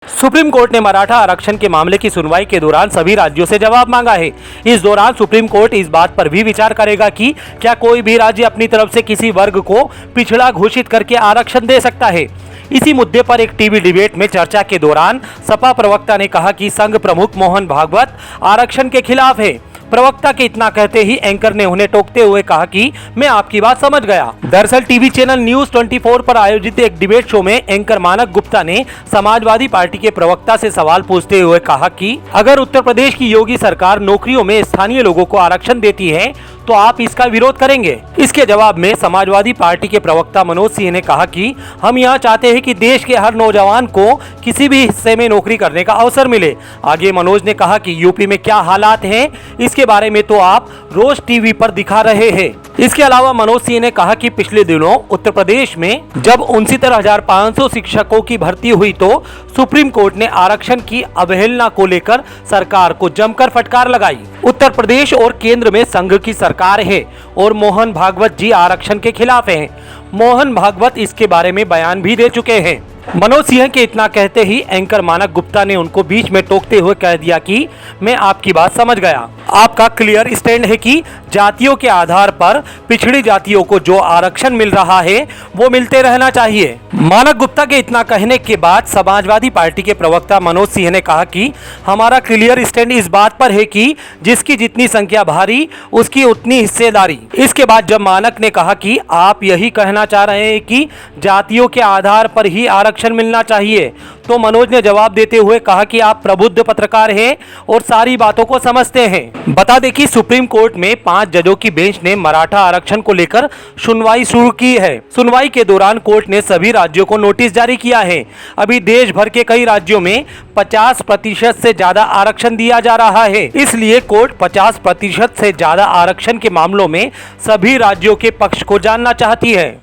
Supreme court ने मराठा आरक्षण के मामले की सुनवाई के दौरान सभी राज्यों से जवाब मांगा है। इस दौरान सुप्रीम कोर्ट इस बात पर भी विचार करेगा कि क्या कोई भी राज्य अपनी तरफ से किसी वर्ग को पिछड़ा घोषित करके आरक्षण दे सकता है। इसी मुद्दे पर एक टीवी डिबेट में चर्चा के दौरान सपा प्रवक्ता ने कहा कि संघ प्रमुख मोहन भागवत आरक्षण के खिलाफ है। प्रवक्ता के इतना कहते ही एंकर ने उन्हें टोकते हुए कहा कि मैं आपकी बात समझ गया। दरअसल टीवी चैनल न्यूज 24 पर आयोजित एक डिबेट शो में एंकर मानक गुप्ता ने समाजवादी पार्टी के प्रवक्ता से सवाल पूछते हुए कहा कि अगर उत्तर प्रदेश की योगी सरकार नौकरियों में स्थानीय लोगों को आरक्षण देती है तो आप इसका विरोध करेंगे। इसके जवाब में समाजवादी पार्टी के प्रवक्ता मनोज सिंह ने कहा कि हम यहाँ चाहते हैं कि देश के हर नौजवान को किसी भी हिस्से में नौकरी करने का अवसर मिले। आगे मनोज ने कहा कि यूपी में क्या हालात हैं इसके बारे में तो आप रोज टीवी पर दिखा रहे हैं। इसके अलावा मनोज सिंह ने कहा कि पिछले दिनों उत्तर प्रदेश में जब 69,500 शिक्षकों की भर्ती हुई तो सुप्रीम कोर्ट ने आरक्षण की अवहेलना को लेकर सरकार को जमकर फटकार लगाई। उत्तर प्रदेश और केंद्र में संघ की सरकार है और मोहन भागवत जी आरक्षण के खिलाफ हैं। मोहन भागवत इसके बारे में बयान भी दे चुके हैं। मनोज सिंह के इतना कहते ही एंकर मानक गुप्ता ने उनको बीच में टोकते हुए कह दिया कि मैं आपकी बात समझ गया। आपका क्लियर स्टैंड है कि जातियों के आधार पर पिछड़ी जातियों को जो आरक्षण मिल रहा है वो मिलते रहना चाहिए। मानक गुप्ता के इतना कहने के बाद समाजवादी पार्टी के प्रवक्ता मनोज सिंह ने कहा कि हमारा क्लियर स्टैंड इस बात पर है कि जिसकी जितनी संख्या भारी उसकी उतनी हिस्सेदारी। इसके बाद जब मानक ने कहा कि आप यही कहना चाह रहे हैं कि जातियों के आधार पर ही आरक्षण मिलना चाहिए, तो मनोज ने जवाब देते हुए कहा कि आप प्रबुद्ध पत्रकार हैं और सारी बातों को समझते हैं। बता दें कि सुप्रीम कोर्ट में 5 जजों की बेंच ने मराठा आरक्षण को लेकर सुनवाई शुरू की है। सुनवाई के दौरान कोर्ट ने सभी राज्यों को नोटिस जारी किया है। अभी देश भर के कई राज्यों में 50% से ज्यादा आरक्षण दिया जा रहा है। इसलिए कोर्ट 50% से ज्यादा आरक्षण के मामलों में सभी राज्यों के पक्ष को जानना चाहती है।